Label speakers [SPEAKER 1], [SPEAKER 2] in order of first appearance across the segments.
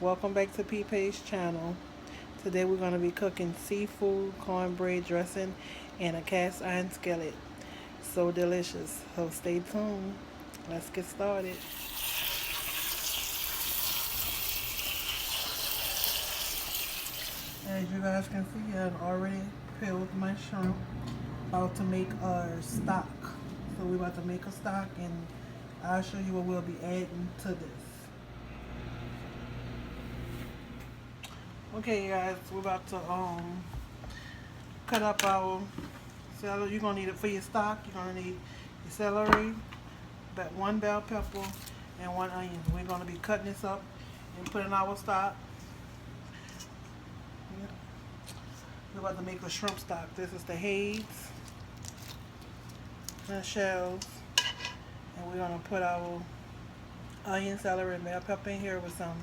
[SPEAKER 1] Welcome back to P.Paige channel. Today we're going to be cooking seafood cornbread dressing in a cast iron skillet. So delicious. So stay tuned. Let's get started. As you guys can see, I've already peeled my shrimp. About to make our stock. So we're about to make a stock and I'll show you what we'll be adding to this. Okay, guys, we're about to cut up our celery. You're gonna need it for your stock. You're gonna need your celery, but one bell pepper, and one onion. We're gonna be cutting this up and putting our stock. We're about to make a shrimp stock. This is the heads and shells, and we're gonna put our onion, celery, and bell pepper in here with some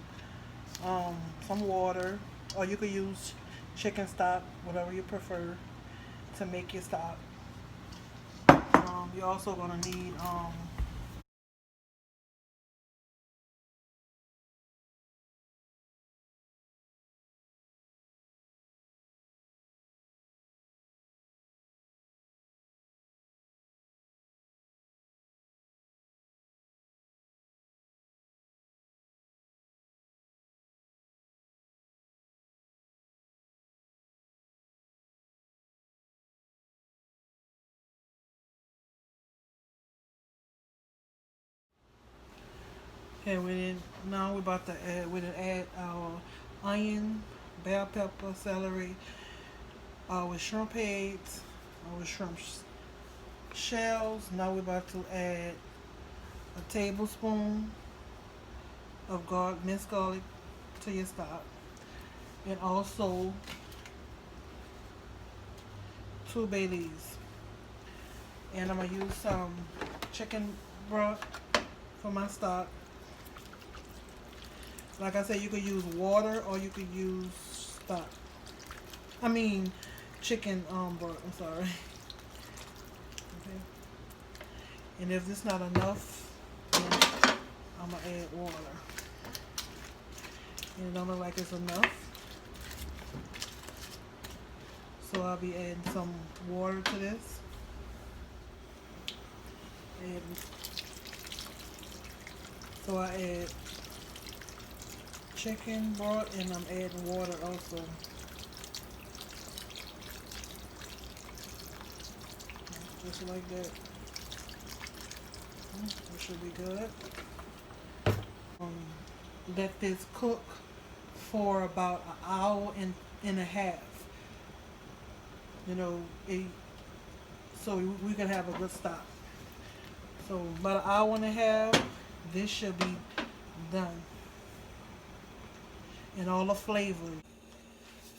[SPEAKER 1] water. Or you could use chicken stock, whatever you prefer, to make your stock. You're also gonna need okay. Now we're gonna add our onion, bell pepper, celery, our shrimp heads, our shrimp shells. Now we're about to add a tablespoon of minced garlic to your stock, and also 2 bay leaves. And I'm gonna use some chicken broth for my stock. Like I said, you could use water or you could use stock. I mean, chicken broth. I'm sorry. Okay. And if this not enough, then I'm gonna add water. And it don't look like it's enough, so I'll be adding some water to this. And so I add chicken broth and I'm adding water also. Just like that. It should be good. Let this cook for about an hour and a half. You know, so we can have a good stock. So about an hour and a half, this should be done. And all the flavor.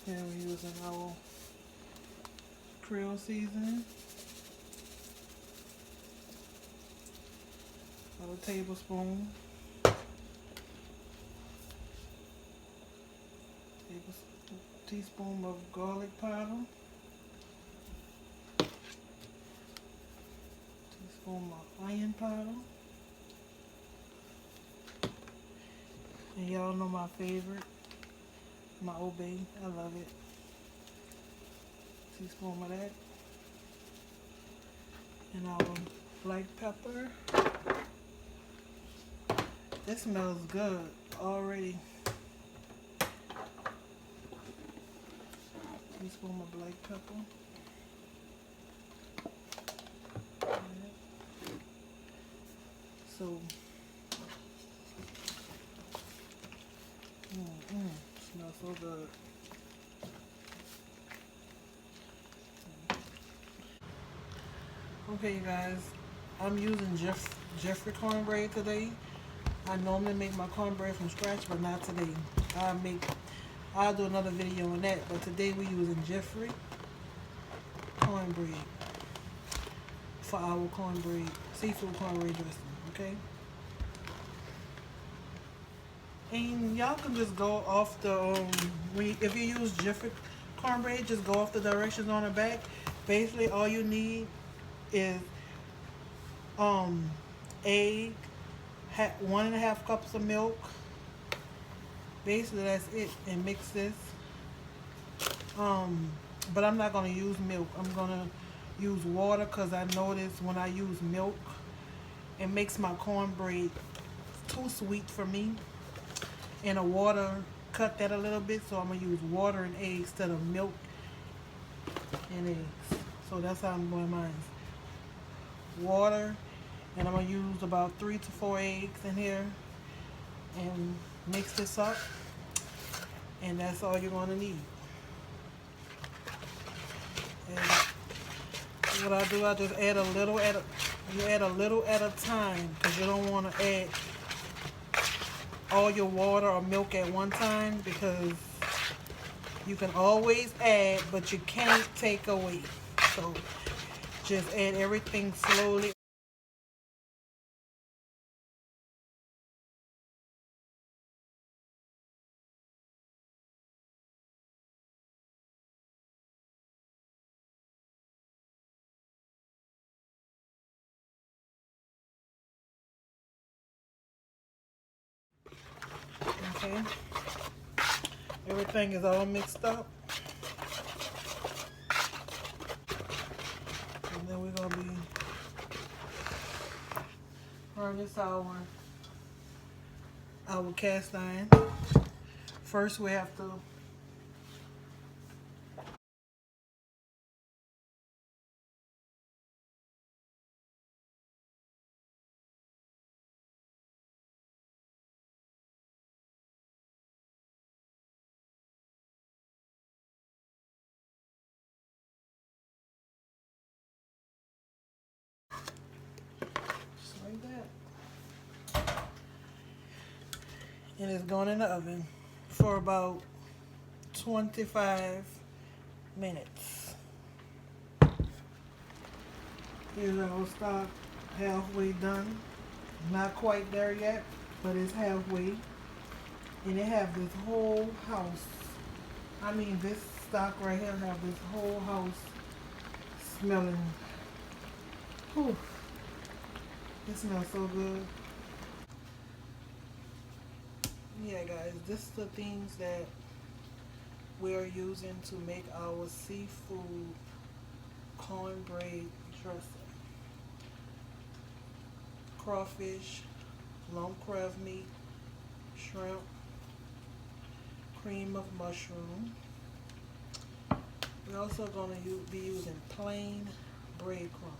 [SPEAKER 1] And we're using our Creole seasoning. A tablespoon. Teaspoon of garlic powder. Teaspoon of onion powder. And y'all know my favorite, my Old Bay. I love it. Teaspoon of that. And our black pepper. This smells good already. Teaspoon of black pepper. So, smells so good. Okay, guys, I'm using Jiffy cornbread today. I normally make my cornbread from scratch, but not today. I'll do another video on that, but today we're using Jiffy cornbread for our seafood cornbread dressing, okay? And y'all can just go off the, if you use Jiffy cornbread, just go off the directions on the back. Basically, all you need is egg, 1.5 cups of milk, Basically, that's it. And mix this. But I'm not gonna use milk. I'm gonna use water because I notice when I use milk, it makes my cornbread too sweet for me. And the water cut that a little bit, so I'm gonna use water and eggs instead of milk and eggs. So that's how I'm doing mine. Water, and I'm gonna use about 3 to 4 eggs in here and mix this up. And that's all you're gonna need. And what I do, I just add a little at a, you add a little at a time because you don't want to add all your water or milk at one time because you can always add, but you can't take away. So just add everything slowly. Okay. Everything is all mixed up. And then we're gonna be harness our cast iron. First we have to just like that. And it's going in the oven for about 25 minutes. Here's our stock, halfway done. Not quite there yet, but it's halfway. And it have this whole house. I mean, this stock right here have this whole house smelling. Whew. It smells so good. Yeah, guys, this is the things that we're using to make our seafood cornbread dressing. Crawfish, lump crab meat, shrimp, cream of mushroom. We're also going to be using plain breadcrumbs.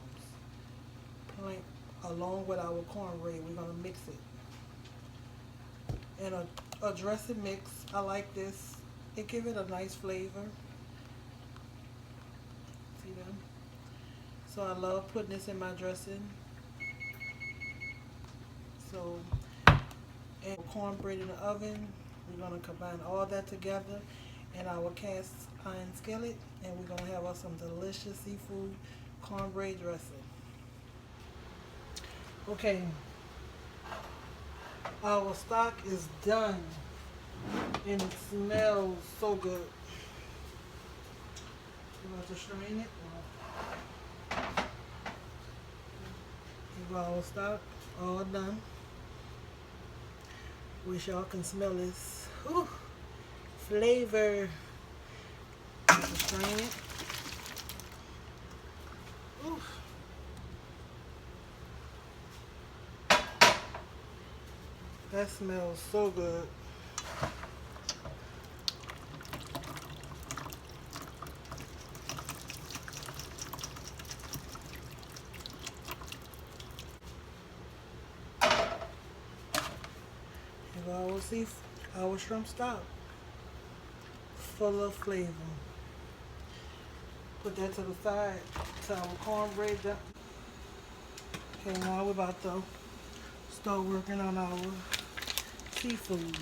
[SPEAKER 1] Along with our cornbread, we're going to mix it. And a dressing mix, I like this. It gives it a nice flavor. See them? So I love putting this in my dressing. So, and cornbread in the oven. We're going to combine all that together in our cast iron skillet. And we're going to have us some delicious seafood cornbread dressing. Okay. Our stock is done. And it smells so good. You want to strain it? Here's our stock all done. Wish y'all can smell this. Whew. Flavor. Strain it. Oof. That smells so good. Here's our shrimp stock. Full of flavor. Put that to the side. To our cornbread. Okay, now we're about to start working on our seafood.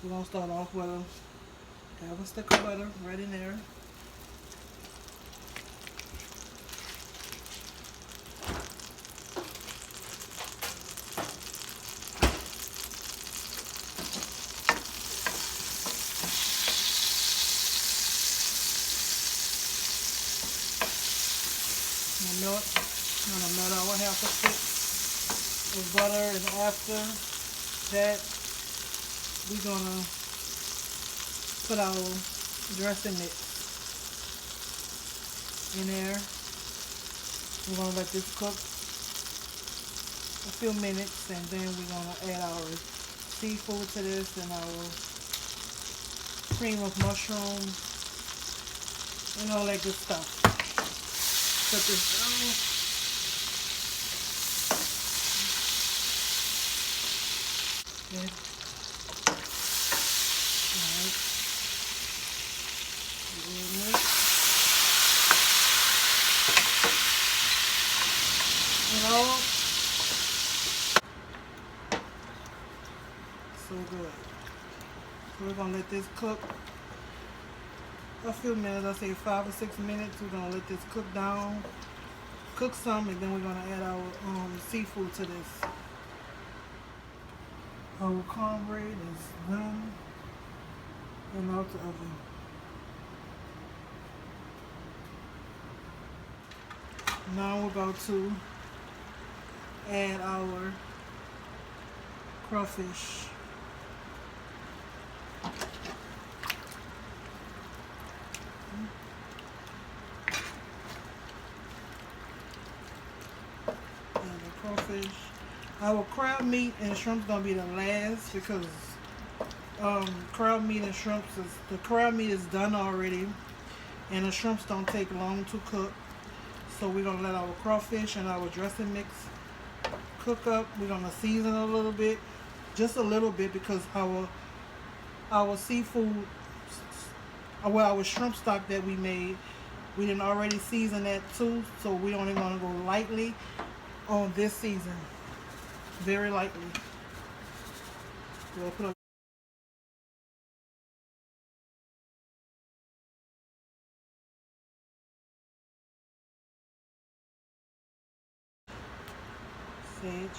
[SPEAKER 1] We're gonna start off with have a stick of butter right in there. I'm gonna melt our half a stick of butter, and after that we're gonna put our dressing mix in there. We're going to let this cook a few minutes, and then we're going to add our seafood to this and our cream of mushroom and all that good stuff. Put this down. Okay. Alright. So good. So we're gonna let this cook a few minutes. I say 5 or 6 minutes. We're gonna let this cook down, cook some, and then we're gonna add our seafood to this. Our cornbread is done and out the oven. Now we're about to add our crawfish. And the crawfish. Our crab meat and shrimp gonna be the last because crab meat and shrimps the crab meat is done already, and the shrimps don't take long to cook. So we're gonna let our crawfish and our dressing mix cook up. We're gonna season a little bit, just a little bit, because our seafood, well, our shrimp stock that we made, we didn't already season that too. So we only gonna go lightly on this season, very lightly. We'll put a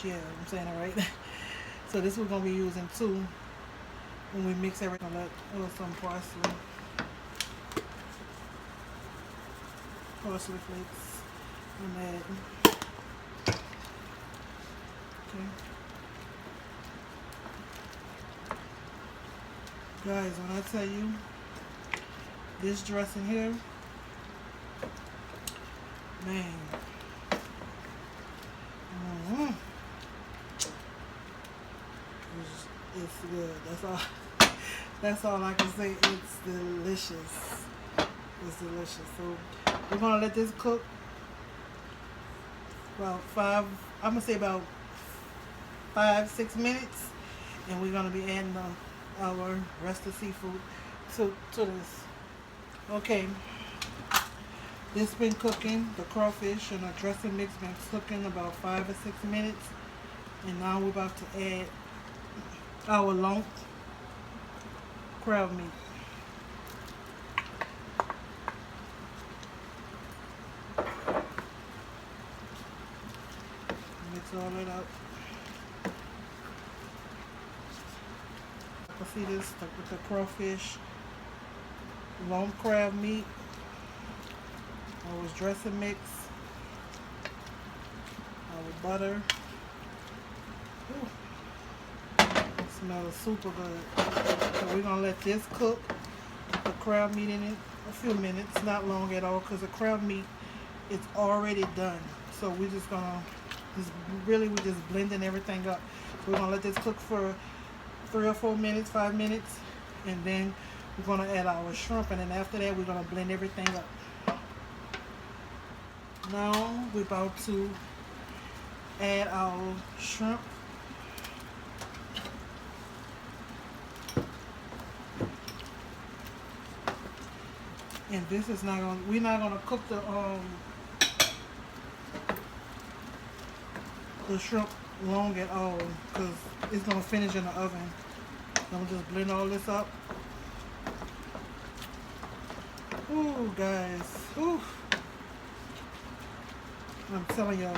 [SPEAKER 1] yeah, I'm saying it right. So this we're gonna be using too when we mix everything. Let some parsley flakes on that. Okay, guys, when I tell you this dressing here, man. It's good. That's all I can say. It's delicious. It's delicious. So we're gonna let this cook about I'm gonna say about 5-6 minutes, and we're gonna be adding our rest of seafood to this. Okay. This been cooking, the crawfish and the dressing mix been cooking about 5 or 6 minutes, and now we're about to add our lump crab meat. Mix all that up. I see this with the crawfish, lump crab meat. Our dressing mix, our butter. Ooh. It smells super good. So we're gonna let this cook, the crab meat in it, a few minutes, not long at all, because the crab meat is already done. So we're just gonna we're just blending everything up. So we're gonna let this cook for 3 or 4 minutes, 5 minutes, and then we're gonna add our shrimp, and then after that we're gonna blend everything up. Now we're about to add our shrimp. And this is not gonna, we're not gonna cook the shrimp long at all, because it's gonna finish in the oven. I'm gonna just blend all this up. Ooh, guys. Ooh. I'm telling y'all.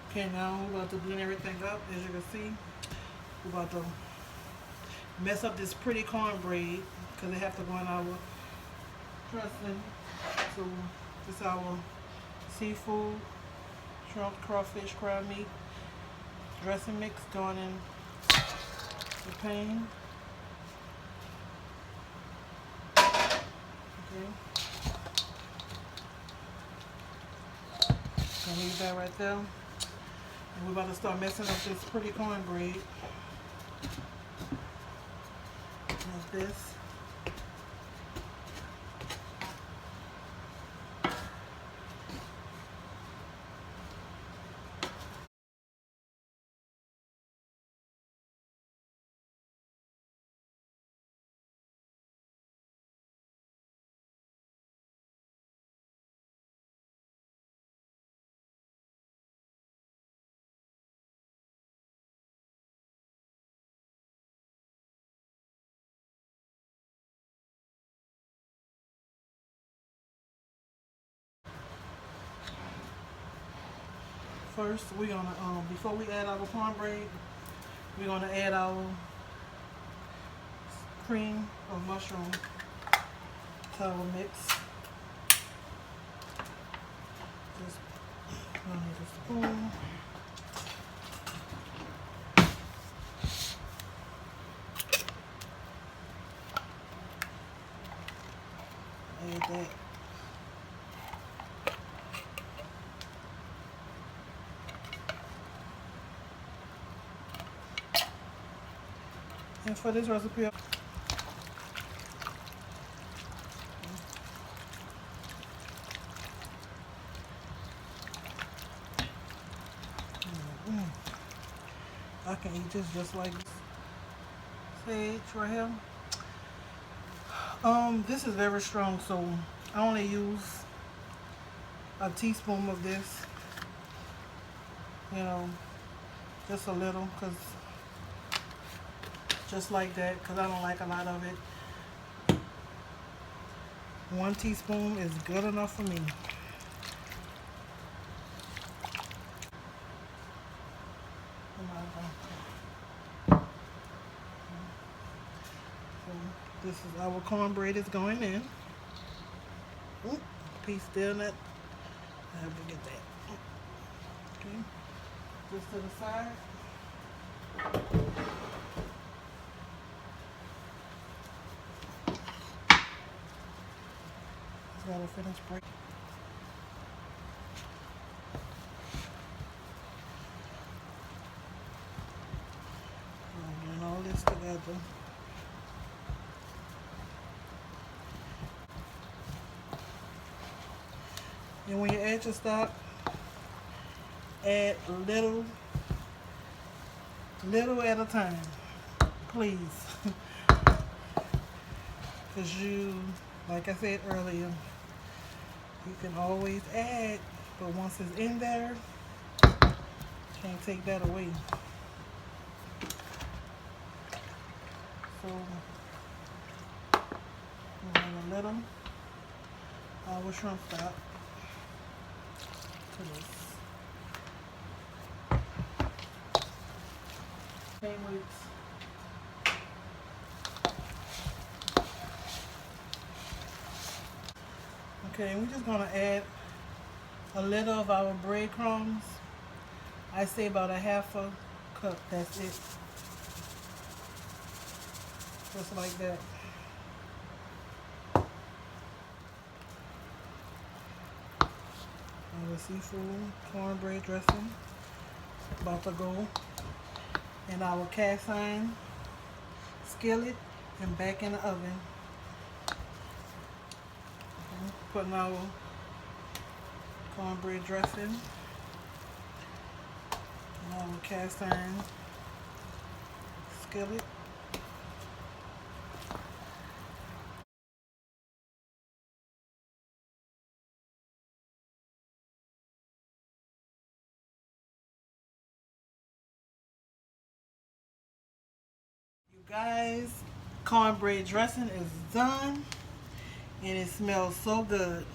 [SPEAKER 1] Okay, now we're about to blend everything up. As you can see, we're about to mess up this pretty cornbread because they have to go in our dressing. So this is our seafood, shrimp, crawfish, crab meat dressing mix going in the pan. Gonna leave that right there. And we're about to start messing up this pretty cornbread. Like this. First, we're gonna before we add our cornbread, we're gonna add our cream of mushroom to our mix. Just gonna need a spoon. Add that. And for this recipe, I can eat this just like this. Sage right here. This is very strong, so I only use a teaspoon of this. You know, just a little, cause just like that, cause I don't like a lot of it. 1 teaspoon is good enough for me. This is our cornbread is going in. Oop, piece still in it. I have to get that. Okay, just to the side. Just gotta finish breaking. Getting all this together. And when you add your stock, add little at a time, please. Because like I said earlier, you can always add, but once it's in there, can't take that away. So, we're going to let our shrimp stock to this. Same weights. Okay, we're just gonna add a little of our breadcrumbs. I say about a half a cup, that's it. Just like that. Our seafood cornbread dressing about to go in our cast iron skillet and back in the oven. Putting our cornbread dressing in our cast iron skillet. Guys, cornbread dressing is done and it smells so good.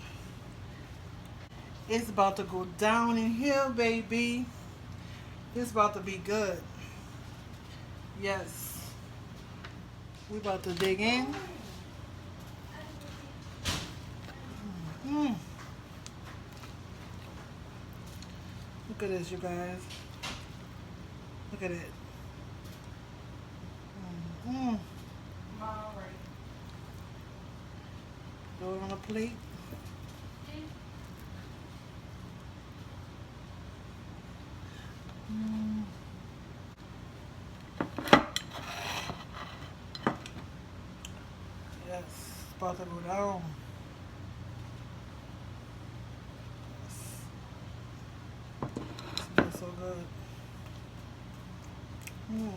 [SPEAKER 1] It's about to go down in here, baby. It's about to be good. Yes. We about to dig in. Look at this, you guys. Look at it. Throw it on the plate. Mm. Yes, it's about to go down. It smells so good. Mm.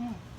[SPEAKER 1] Mm.